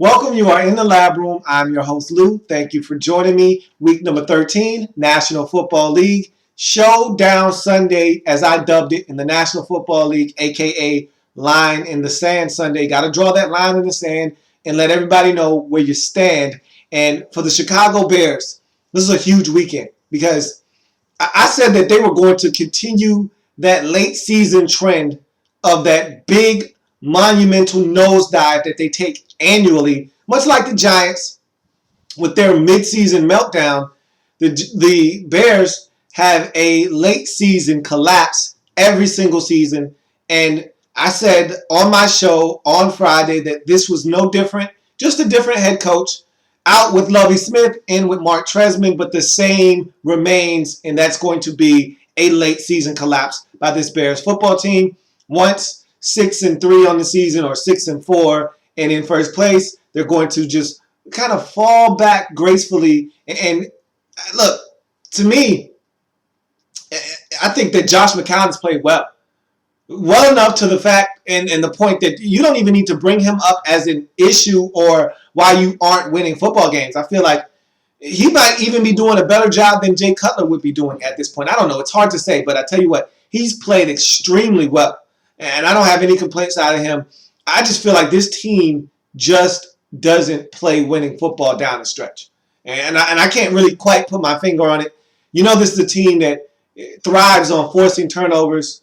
Welcome. You are in the lab room. I'm your host, Lou. Thank you for joining me. Week number 13, National Football League. Showdown Sunday, as I dubbed it, in the National Football League, a.k.a. Line in the Sand Sunday. Got to draw that line in the sand and let everybody know where you stand. And for the Chicago Bears, this is a huge weekend because I said that they were going to continue that late season trend of that big monumental nosedive that they take annually, much like the Giants with their midseason meltdown. The Bears have a late season collapse every single season. And I said on my show on Friday that this was no different, just a different head coach, out with Lovie Smith, in with Mark Tresman, but the same remains, and that's going to be a late season collapse by this Bears football team. Once 6-3 on the season or 6-4 and in first place, they're going to just kind of fall back gracefully. And look, to me, I think that Josh McCown has played well enough to the fact and the point that you don't even need to bring him up as an issue or why you aren't winning football games. I feel like he might even be doing a better job than Jay Cutler would be doing at this point. I don't know. It's hard to say, but I tell you what, he's played extremely well. And I don't have any complaints out of him. I just feel like this team just doesn't play winning football down the stretch. And I can't really quite put my finger on it. You know, this is a team that thrives on forcing turnovers.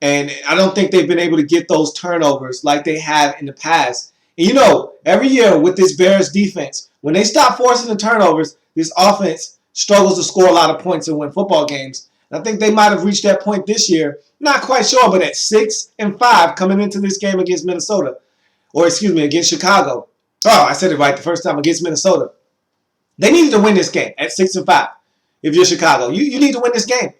And I don't think they've been able to get those turnovers like they have in the past. And you know, every year with this Bears defense, when they stop forcing the turnovers, this offense struggles to score a lot of points and win football games. And I think they might have reached that point this year. Not quite sure, but at 6-5 coming into this game against Minnesota, or excuse me, against Chicago. Oh, I said it right the first time, against Minnesota. They needed to win this game at 6-5. If you're Chicago, you need to win this game.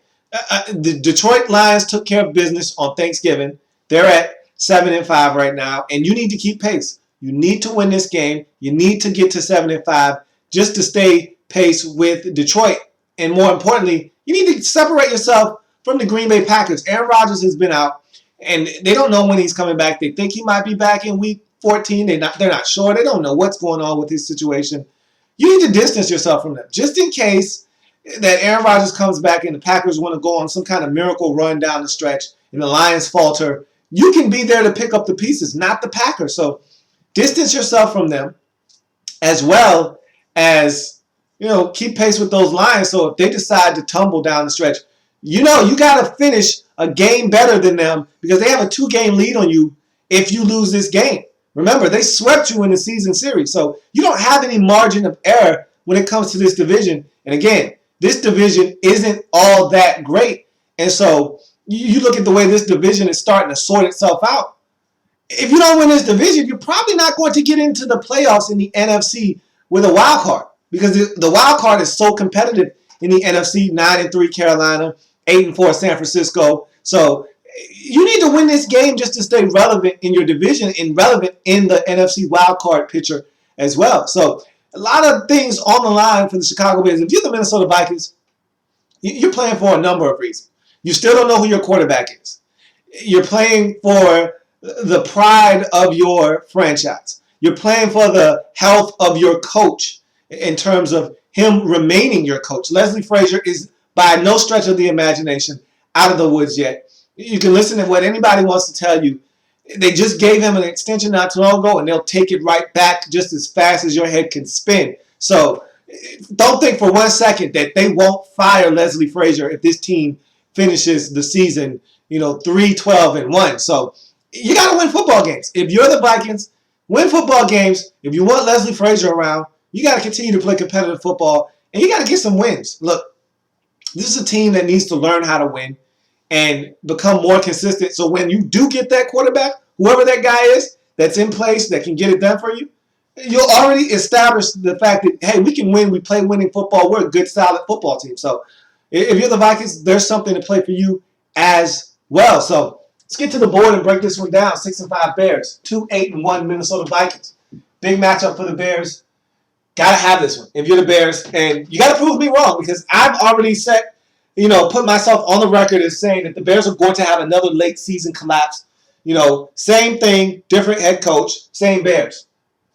The Detroit Lions took care of business on Thanksgiving. They're at 7-5 right now, and you need to keep pace. You need to win this game. You need to get to 7-5 just to stay pace with Detroit. And more importantly, you need to separate yourself from the Green Bay Packers. Aaron Rodgers has been out, and they don't know when he's coming back. They think he might be back in week 14. They're not sure. They don't know what's going on with his situation. You need to distance yourself from them, just in case that Aaron Rodgers comes back and the Packers want to go on some kind of miracle run down the stretch and the Lions falter. You can be there to pick up the pieces, not the Packers. So distance yourself from them, as well as, you know, keep pace with those Lions. So if they decide to tumble down the stretch, you know you got to finish a game better than them because they have a 2-game lead on you if you lose this game. Remember, they swept you in the season series. So you don't have any margin of error when it comes to this division. And again, this division isn't all that great. And so you look at the way this division is starting to sort itself out. If you don't win this division, you're probably not going to get into the playoffs in the NFC with a wild card because the wild card is so competitive in the NFC. 9-3 Carolina, 8-4 San Francisco. So you need to win this game just to stay relevant in your division and relevant in the NFC wild card picture as well. So a lot of things on the line for the Chicago Bears. If you're the Minnesota Vikings, you're playing for a number of reasons. You still don't know who your quarterback is. You're playing for the pride of your franchise. You're playing for the health of your coach in terms of him remaining your coach. Leslie Frazier is by no stretch of the imagination out of the woods yet. You can listen to what anybody wants to tell you. They just gave him an extension not too long ago, and they'll take it right back just as fast as your head can spin. So don't think for 1 second that they won't fire Leslie Frazier if this team finishes the season, 3-12-1. So you got to win football games. If you're the Vikings, win football games. If you want Leslie Frazier around, you got to continue to play competitive football, and you got to get some wins. Look, this is a team that needs to learn how to win and become more consistent. So when you do get that quarterback, whoever that guy is that's in place that can get it done for you, you'll already establish the fact that, hey, we can win. We play winning football. We're a good, solid football team. So if you're the Vikings, there's something to play for you as well. So let's get to the board and break this one down. 6-5 Bears, 2-8-1 Minnesota Vikings. Big matchup for the Bears. Got to have this one if you're the Bears. And you got to prove me wrong because I've already put myself on the record as saying that the Bears are going to have another late season collapse. Same thing, different head coach, same Bears.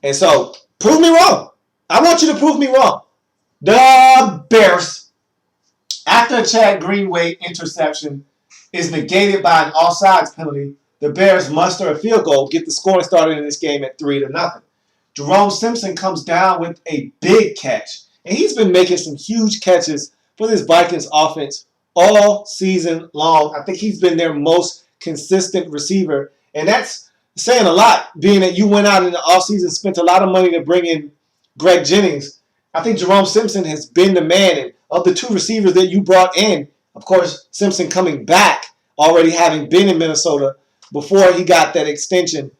And so, prove me wrong. I want you to prove me wrong. The Bears, after a Chad Greenway interception is negated by an offsides penalty, the Bears muster a field goal, get the scoring started in this game at 3-0. Jerome Simpson comes down with a big catch, and he's been making some huge catches for this Vikings offense all season long. I think he's been their most consistent receiver, and that's saying a lot, being that you went out in the offseason, spent a lot of money to bring in Greg Jennings. I think Jerome Simpson has been the man, and of the two receivers that you brought in, of course, Simpson coming back, already having been in Minnesota before he got that extension,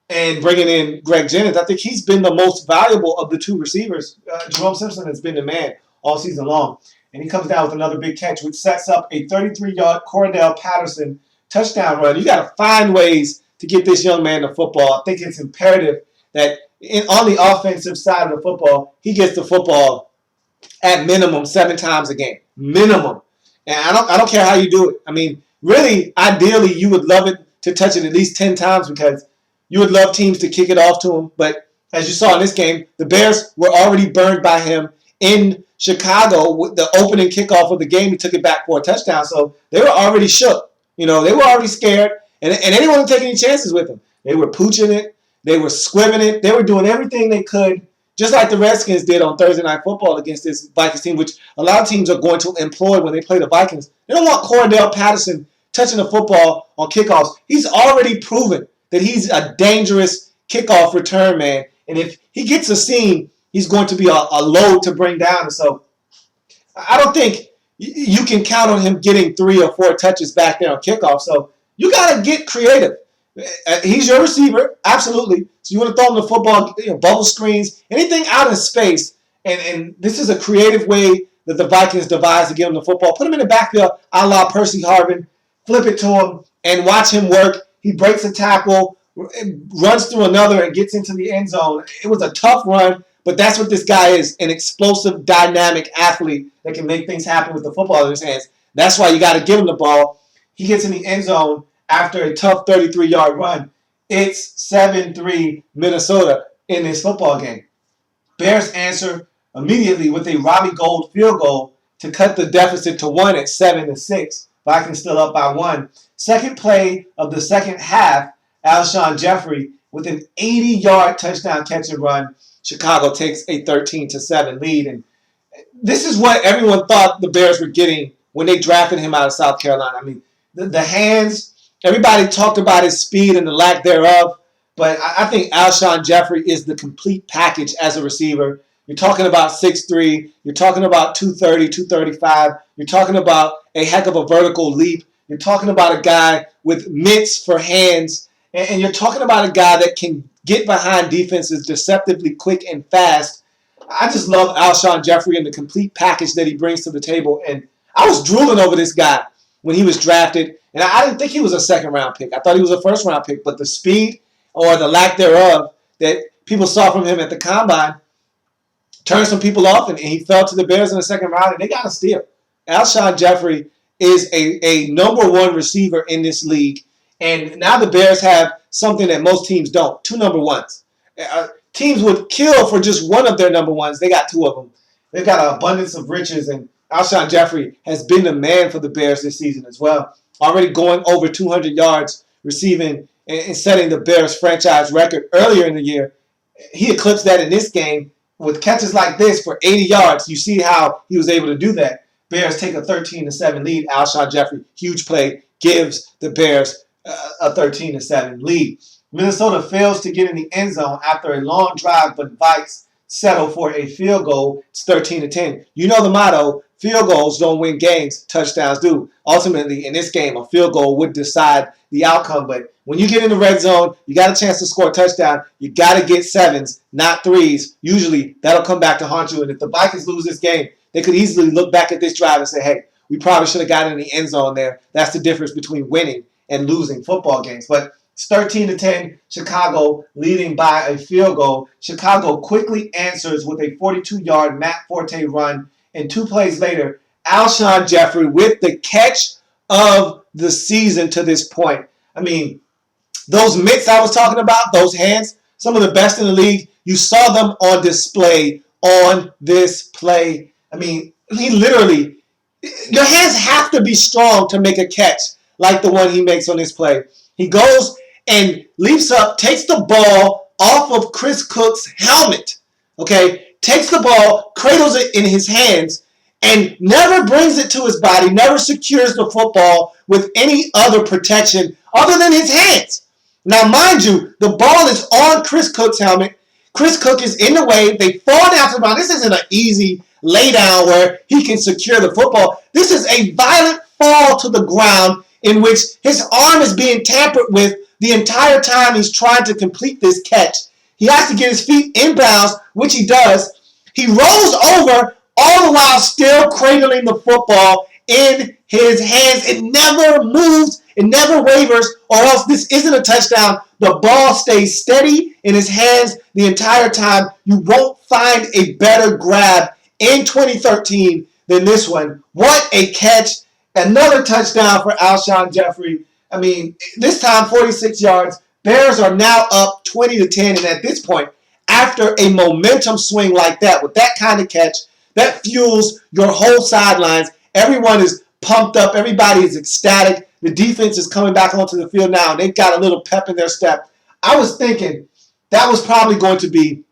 and bringing in Greg Jennings, I think he's been the most valuable of the two receivers. Jerome Simpson has been the man all season long. And he comes down with another big catch, which sets up a 33-yard Cordell Patterson touchdown run. You got to find ways to get this young man the football. I think it's imperative that on the offensive side of the football, he gets the football at minimum 7 times a game. Minimum. And I don't care how you do it. I mean, really, ideally, you would love it to touch it at least 10 times because you would love teams to kick it off to him. But as you saw in this game, the Bears were already burned by him in Chicago with the opening kickoff of the game. He took it back for a touchdown. So they were already shook. They were already scared. And they didn't want to take any chances with him. They were pooching it. They were squibbing it. They were doing everything they could, just like the Redskins did on Thursday Night Football against this Vikings team, which a lot of teams are going to employ when they play the Vikings. They don't want Cordell Patterson touching the football on kickoffs. He's already proven that he's a dangerous kickoff return man. And if he gets a seam, he's going to be a load to bring down. And so I don't think you can count on him getting 3 or 4 touches back there on kickoff. So you got to get creative. He's your receiver, absolutely. So you want to throw him the football, bubble screens, anything out in space. And this is a creative way that the Vikings devised to get him the football. Put him in the backfield, a la Percy Harvin, flip it to him, and watch him work. He breaks a tackle, runs through another, and gets into the end zone. It was a tough run, but that's what this guy is, an explosive, dynamic athlete that can make things happen with the football in his hands. That's why you got to give him the ball. He gets in the end zone after a tough 33-yard run. It's 7-3 Minnesota in this football game. Bears answer immediately with a Robbie Gould field goal to cut the deficit to 1 at 7-6. Vikings still up by 1. Second play of the second half, Alshon Jeffrey with an 80-yard touchdown catch and run. Chicago takes a 13-7 lead. And this is what everyone thought the Bears were getting when they drafted him out of South Carolina. I mean, the hands, everybody talked about his speed and the lack thereof, but I think Alshon Jeffrey is the complete package as a receiver. You're talking about 6'3", you're talking about 230, 235, you're talking about a heck of a vertical leap, you're talking about a guy with mitts for hands, and you're talking about a guy that can get behind defenses deceptively quick and fast. I just love Alshon Jeffrey and the complete package that he brings to the table, and I was drooling over this guy when he was drafted, and I didn't think he was a second-round pick. I thought he was a first-round pick, but the speed or the lack thereof that people saw from him at the Combine turned some people off, and he fell to the Bears in the second round, and they got a steal. Alshon Jeffrey is a number 1 receiver in this league, and now the Bears have something that most teams don't, 2 number 1s. Teams would kill for just one of their number 1s. They got 2 of them. They've got an abundance of riches, and Alshon Jeffrey has been the man for the Bears this season as well. Already going over 200 yards receiving and setting the Bears franchise record earlier in the year. He eclipsed that in this game with catches like this for 80 yards. You see how he was able to do that. Bears take a 13-7 lead. Alshon Jeffrey, huge play, gives the Bears a 13-7 lead. Minnesota fails to get in the end zone after a long drive, but Vikes settle for a field goal. It's 13-10. You know the motto, field goals don't win games, touchdowns do. Ultimately, in this game, a field goal would decide the outcome. But when you get in the red zone, you got a chance to score a touchdown. You got to get 7s, not 3s. Usually, that'll come back to haunt you. And if the Vikings lose this game, they could easily look back at this drive and say, hey, we probably should have gotten in the end zone there. That's the difference between winning and losing football games. But it's 13-10, Chicago leading by a field goal. Chicago quickly answers with a 42-yard Matt Forte run. And 2 plays later, Alshon Jeffrey with the catch of the season to this point. I mean, those mitts I was talking about, those hands, some of the best in the league. You saw them on display on this play. I mean, he literally, your hands have to be strong to make a catch like the one he makes on this play. He goes and leaps up, takes the ball off of Chris Cook's helmet, okay, takes the ball, cradles it in his hands, and never brings it to his body, never secures the football with any other protection other than his hands. Now, mind you, the ball is on Chris Cook's helmet. Chris Cook is in the way. They fall down to the ground. This isn't an easy lay down where he can secure the football. This is a violent fall to the ground in which his arm is being tampered with the entire time he's trying to complete this catch. He has to get his feet inbounds, which he does. He rolls over, all the while still cradling the football in his hands. It never moves. It never wavers, or else this isn't a touchdown. The ball stays steady in his hands the entire time. You won't find a better grab in 2013 than this one. What a catch. Another touchdown for Alshon Jeffrey. I mean, this time 46 yards. Bears are now up 20-10, and at this point, after a momentum swing like that, with that kind of catch, that fuels your whole sidelines. Everyone is pumped up. Everybody is ecstatic. The defense is coming back onto the field now, and they've got a little pep in their step. I was thinking that was probably going to be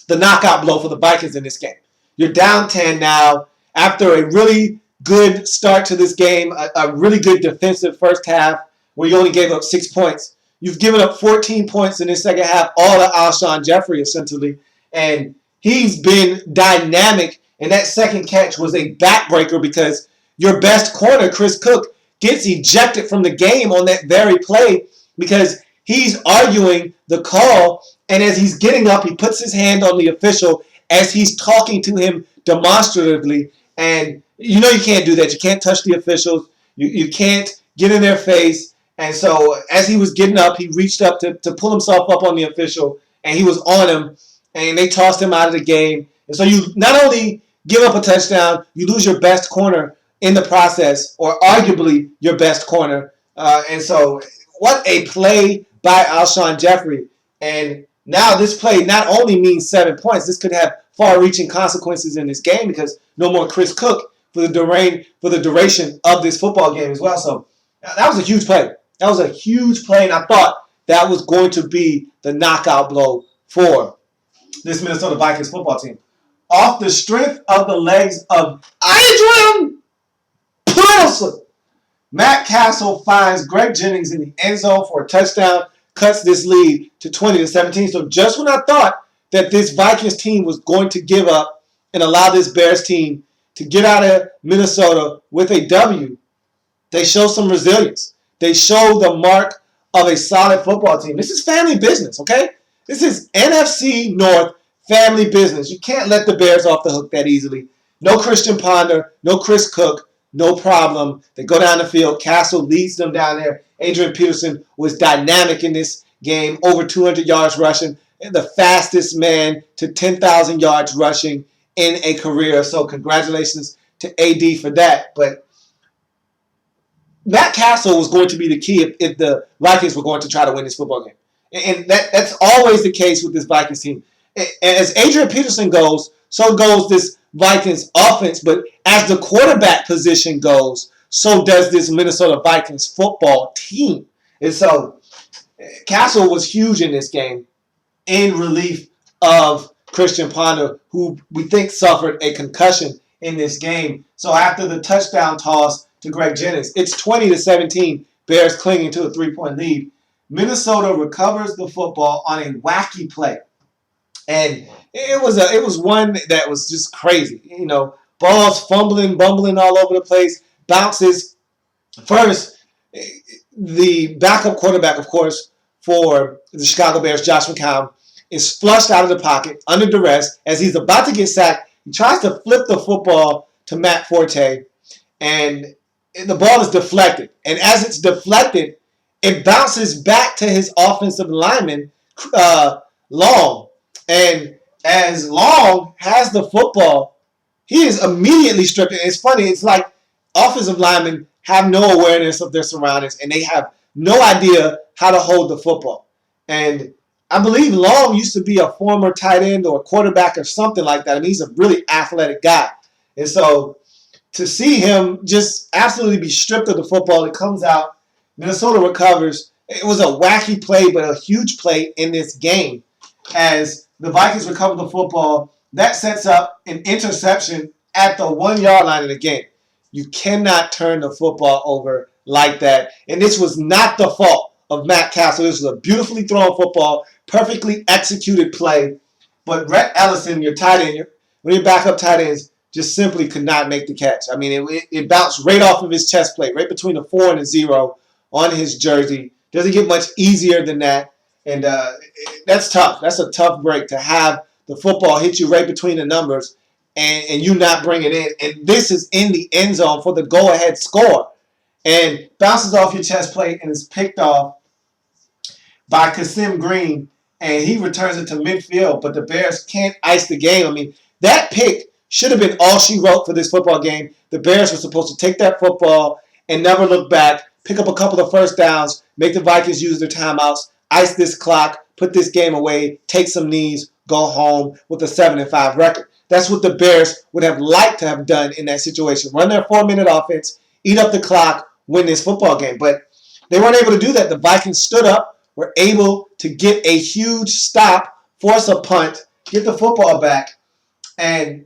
the knockout blow for the Vikings in this game. You're down 10 now after a really good start to this game, a really good defensive first half where you only gave up 6 points. You've given up 14 points in this second half, all to Alshon Jeffrey essentially, and he's been dynamic, and that second catch was a backbreaker because your best corner, Chris Cook, gets ejected from the game on that very play because he's arguing the call, and as he's getting up, he puts his hand on the official as he's talking to him demonstratively, and you know you can't do that. You can't touch the officials. You can't get in their face, and so as he was getting up, he reached up to pull himself up on the official, and he was on him, and they tossed him out of the game. And so you not only give up a touchdown, you lose your best corner in the process, or arguably your best corner. And so what a play by Alshon Jeffrey. And now this play not only means 7 points, this could have far-reaching consequences in this game because no more Chris Cook for the duration of this football game as well. So that was a huge play. That was a huge play, and I thought that was going to be the knockout blow for this Minnesota Vikings football team. Off the strength of the legs of Adrian Peterson, Matt Castle finds Greg Jennings in the end zone for a touchdown, cuts this lead to 20-17. So just when I thought that this Vikings team was going to give up and allow this Bears team to get out of Minnesota with a W, they show some resilience. They show the mark of a solid football team. This is family business, okay? This is NFC North family business. You can't let the Bears off the hook that easily. No Christian Ponder, no Chris Cook, no problem. They go down the field. Castle leads them down there. Adrian Peterson was dynamic in this game, over 200 yards rushing, and the fastest man to 10,000 yards rushing in a career. So congratulations to AD for that. But Matt Castle was going to be the key if the Vikings were going to try to win this football game. And that's always the case with this Vikings team. As Adrian Peterson goes, so goes this Vikings offense. But as the quarterback position goes, so does this Minnesota Vikings football team. And so Castle was huge in this game in relief of Christian Ponder, who we think suffered a concussion in this game. So after the touchdown toss to Greg Jennings, it's 20-17, Bears clinging to a 3-point lead. Minnesota recovers the football on a wacky play. And it was one that was just crazy. You know, balls fumbling, bumbling all over the place, bounces. First, the backup quarterback, of course, for the Chicago Bears, Josh McCown, is flushed out of the pocket under duress as he's about to get sacked. He tries to flip the football to Matt Forte, and the ball is deflected. And as it's deflected, it bounces back to his offensive lineman, Long. And as Long has the football, he is immediately stripped. And it's funny, it's like offensive linemen have no awareness of their surroundings, and they have no idea how to hold the football. And I believe Long used to be a former tight end or a quarterback or something like that. I mean, he's a really athletic guy. And so to see him just absolutely be stripped of the football, it comes out, Minnesota recovers. It was a wacky play, but a huge play in this game. As the Vikings recover the football, that sets up an interception at the 1 yard line of the game. You cannot turn the football over like that. And this was not the fault of Matt Castle. This was a beautifully thrown football, perfectly executed play. But Rhett Ellison, your tight end, when your backup tight ends, just simply could not make the catch. I mean, it bounced right off of his chest plate, right between a 4 and a 0 on his jersey. Doesn't get much easier than that. And that's tough. That's a tough break to have the football hit you right between the numbers and you not bring it in. And this is in the end zone for the go-ahead score. And bounces off your chest plate and is picked off by Kasim Green. And he returns it to midfield, but the Bears can't ice the game. I mean, that pick should have been all she wrote for this football game. The Bears were supposed to take that football and never look back, pick up a couple of first downs, make the Vikings use their timeouts, ice this clock, put this game away, take some knees, go home with a 7-5 record. That's what the Bears would have liked to have done in that situation. Run their 4-minute offense, eat up the clock, win this football game. But they weren't able to do that. The Vikings stood up, were able to get a huge stop, force a punt, get the football back, and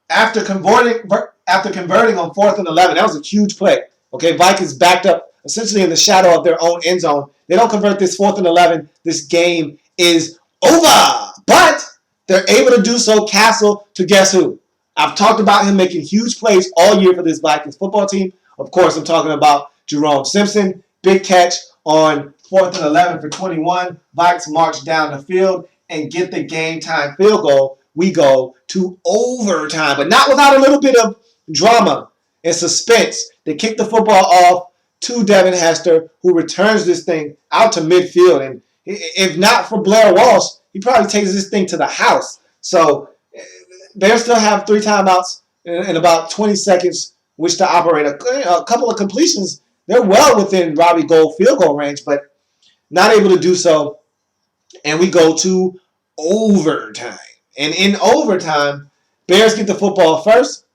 after converting on 4th and 11, that was a huge play. Okay, Vikings backed up essentially in the shadow of their own end zone. They don't convert this 4th and 11. This game is over. But they're able to do so. Castle to guess who? I've talked about him making huge plays all year for this Vikings football team. Of course, I'm talking about Jerome Simpson. Big catch on 4th and 11 for 21. Vikes march down the field and get the game time field goal. We go to overtime, but not without a little bit of drama and suspense. They kick the football off to Devin Hester, who returns this thing out to midfield. And if not for Blair Walsh, he probably takes this thing to the house. So they still have 3 timeouts in about 20 seconds, which to operate a couple of completions. They're well within Robbie Gould field goal range, but not able to do so. And we go to overtime. And in overtime, Bears get the football first,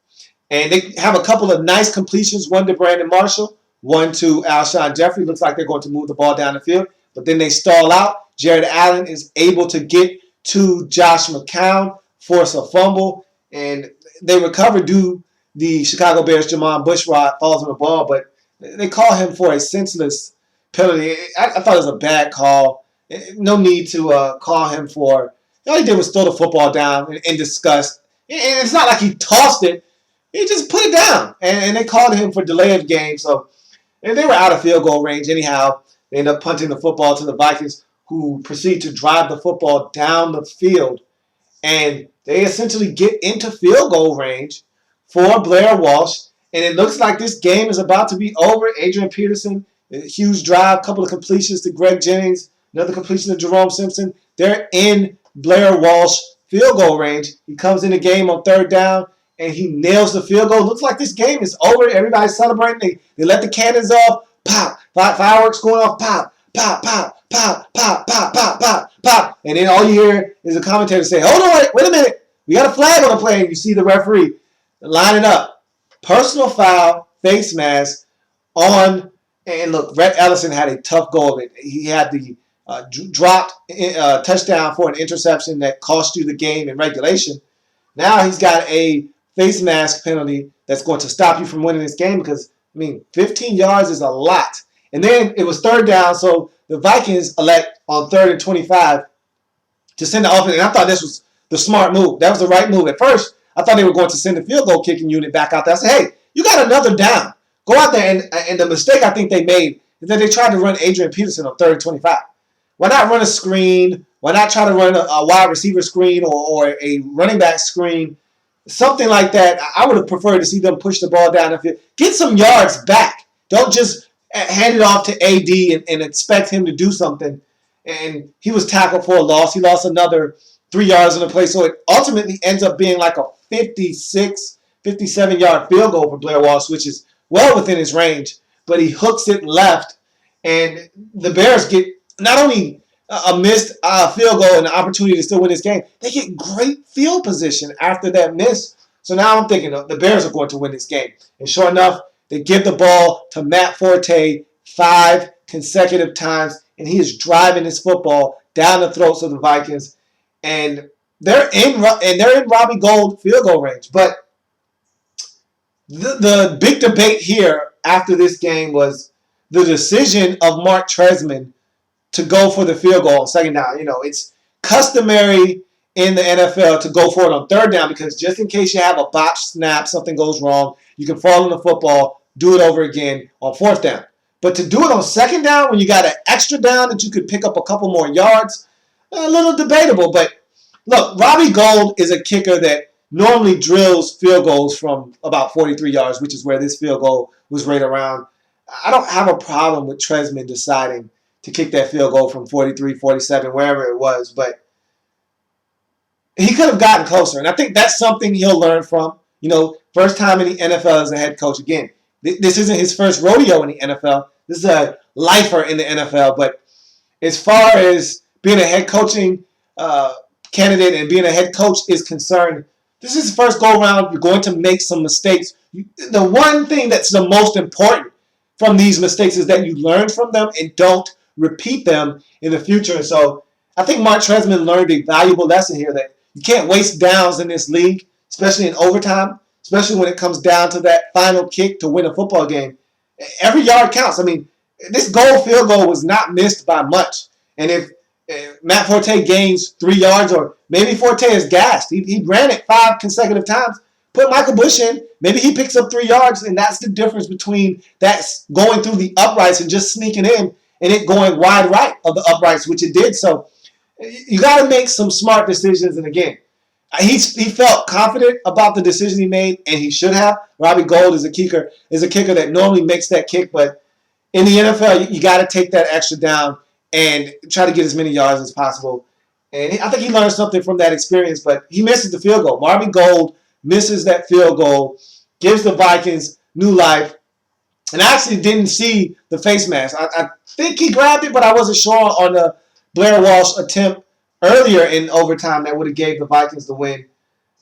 and they have a couple of nice completions, one to Brandon Marshall, one to Alshon Jeffrey. Looks like they're going to move the ball down the field, but then they stall out. Jared Allen is able to get to Josh McCown, force a fumble, and they recover due the Chicago Bears' Jamon Bushrod falls on the ball, but they call him for a senseless penalty. I thought it was a bad call. No need to call him for. All he did was throw the football down in disgust. And it's not like he tossed it. He just put it down. And they called him for delay of game. So and they were out of field goal range anyhow. They end up punting the football to the Vikings, who proceed to drive the football down the field. And they essentially get into field goal range for Blair Walsh. And it looks like this game is about to be over. Adrian Peterson, a huge drive, couple of completions to Greg Jennings, another completion to Jerome Simpson. They're in Blair Walsh field goal range. He comes in the game on 3rd down, and he nails the field goal. Looks like this game is over. Everybody's celebrating. They let the cannons off. Pop. Fireworks going off. Pop. Pop, pop, pop, pop, pop, pop, pop, pop. And then all you hear is a commentator say, hold on, wait a minute. We got a flag on the play. And you see the referee lining up. Personal foul, face mask on. And look, Rhett Ellison had a tough go of it. He had the dropped touchdown for an interception that cost you the game in regulation. Now he's got a face mask penalty that's going to stop you from winning this game because, 15 yards is a lot. And then it was 3rd down, so the Vikings elect on 3rd and 25 to send the offense. And I thought this was the smart move. That was the right move. At first, I thought they were going to send the field goal kicking unit back out there. I said, hey, you got another down. Go out there. And the mistake I think they made is that they tried to run Adrian Peterson on 3rd and 25. Why not run a screen? Why not try to run a wide receiver screen or a running back screen? Something like that. I would have preferred to see them push the ball down the field. Get some yards back. Don't just hand it off to AD and expect him to do something. And he was tackled for a loss. He lost another 3 yards on the play. So it ultimately ends up being like a 56, 57-yard field goal for Blair Walsh, which is well within his range. But he hooks it left. And the Bears get not only a missed field goal and an opportunity to still win this game. They get great field position after that miss. So now I'm thinking the Bears are going to win this game. And sure enough, they give the ball to Matt Forte 5 consecutive times, and he is driving this football down the throats of the Vikings. And they're in Robbie Gould field goal range. But the big debate here after this game was the decision of Mark Tresman to go for the field goal on second down. It's customary in the NFL to go for it on third down because just in case you have a botched snap, something goes wrong, you can fall on the football, do it over again on fourth down. But to do it on second down when you got an extra down that you could pick up a couple more yards, a little debatable. But look, Robbie Gould is a kicker that normally drills field goals from about 43 yards, which is where this field goal was right around. I don't have a problem with Tresman deciding to kick that field goal from 43, 47, wherever it was. But he could have gotten closer. And I think that's something he'll learn from. First time in the NFL as a head coach. Again, this isn't his first rodeo in the NFL. This is a lifer in the NFL. But as far as being a head coaching candidate and being a head coach is concerned, this is his first go-around. You're going to make some mistakes. The one thing that's the most important from these mistakes is that you learn from them and don't repeat them in the future. And so I think Mark Tresman learned a valuable lesson here that you can't waste downs in this league, especially in overtime, especially when it comes down to that final kick to win a football game. Every yard counts. I mean, this field goal was not missed by much. And if Matt Forte gains 3 yards, or maybe Forte is gassed, he ran it 5 consecutive times, put Michael Bush in, maybe he picks up 3 yards, and that's the difference between that going through the uprights and just sneaking in and it going wide right of the uprights, which it did. So you got to make some smart decisions. And again, he felt confident about the decision he made, and he should have. Robbie Gould is a kicker that normally makes that kick, but in the NFL, you got to take that extra down and try to get as many yards as possible. And I think he learned something from that experience, but he misses the field goal. Robbie Gould misses that field goal, gives the Vikings new life. And I actually didn't see the face mask. I think he grabbed it, but I wasn't sure on the Blair Walsh attempt earlier in overtime that would have gave the Vikings the win.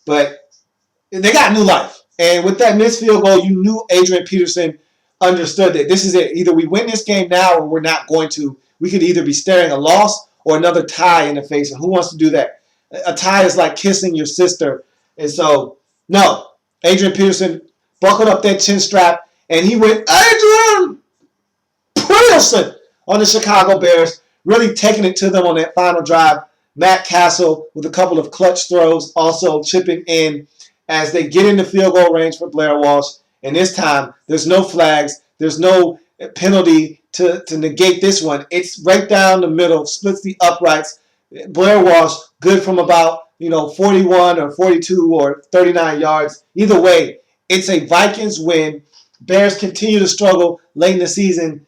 But they got new life. And with that missed field goal, you knew Adrian Peterson understood that this is it. Either we win this game now or we're not going to. We could either be staring a loss or another tie in the face. And who wants to do that? A tie is like kissing your sister. And so, no. Adrian Peterson buckled up that chin strap, and he went, Adrian Peterson, on the Chicago Bears, really taking it to them on that final drive. Matt Castle with a couple of clutch throws also chipping in as they get into field goal range for Blair Walsh. And this time, there's no flags. There's no penalty to negate this one. It's right down the middle, splits the uprights. Blair Walsh, good from about 41 or 42 or 39 yards. Either way, it's a Vikings win. Bears continue to struggle late in the season.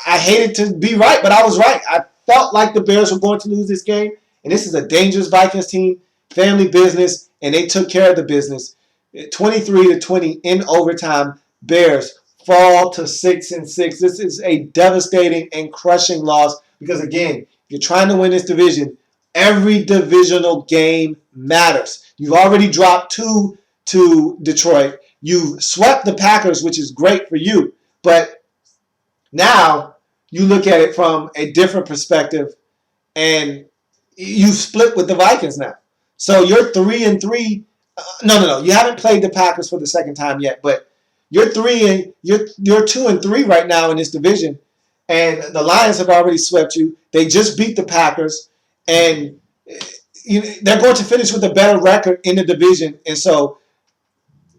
I hated to be right, but I was right. I felt like the Bears were going to lose this game, and this is a dangerous Vikings team, family business, and they took care of the business. 23-20 in overtime. Bears fall to 6-6. This is a devastating and crushing loss because, again, if you're trying to win this division, every divisional game matters. You've already dropped 2 to Detroit. You've swept the Packers, which is great for you, but now you look at it from a different perspective, and you split with the Vikings now. So you're 3-3. No. You haven't played the Packers for the second time yet, but you're 2-3 right now in this division, and the Lions have already swept you. They just beat the Packers, and they're going to finish with a better record in the division. And so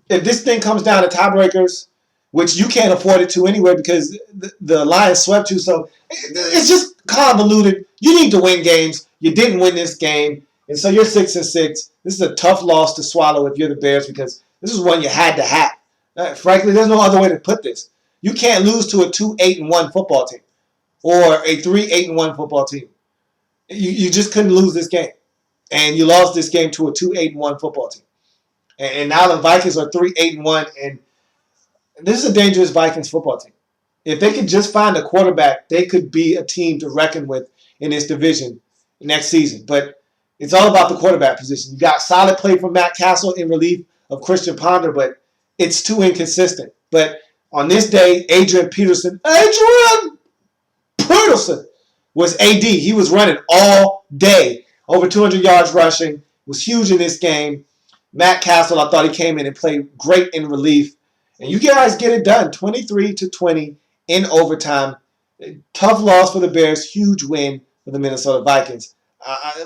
if this thing comes down to tiebreakers, which you can't afford it to anyway because the Lions swept you, so it's just convoluted. You need to win games. You didn't win this game, and so you're 6-6. This is a tough loss to swallow if you're the Bears because this is one you had to have. Frankly, there's no other way to put this. You can't lose to a 2-8-1 football team or a 3-8-1 football team. You just couldn't lose this game, and you lost this game to a 2-8-1 football team. And now the Vikings are 3-8-1, and this is a dangerous Vikings football team. If they could just find a quarterback, they could be a team to reckon with in this division next season. But it's all about the quarterback position. You got solid play from Matt Castle in relief of Christian Ponder, but it's too inconsistent. But on this day, Adrian Peterson was AD. He was running all day. Over 200 yards rushing. Was huge in this game. Matt Castle, I thought he came in and played great in relief. And you guys get it done. 23-20 in overtime. Tough loss for the Bears. Huge win for the Minnesota Vikings.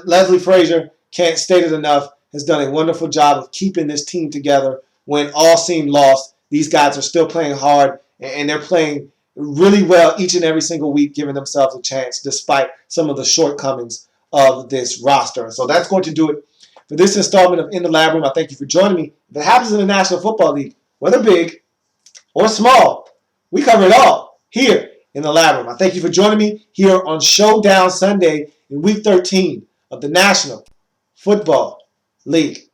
Leslie Frazier, can't state it enough, has done a wonderful job of keeping this team together when all seemed lost. These guys are still playing hard, and they're playing really well each and every single week, giving themselves a chance despite some of the shortcomings of this roster. So that's going to do it for this installment of In the Lab Room. I thank you for joining me. If it happens in the National Football League, whether big or small, we cover it all here in the Lab Room. I thank you for joining me here on Showdown Sunday in Week 13 of the National Football League.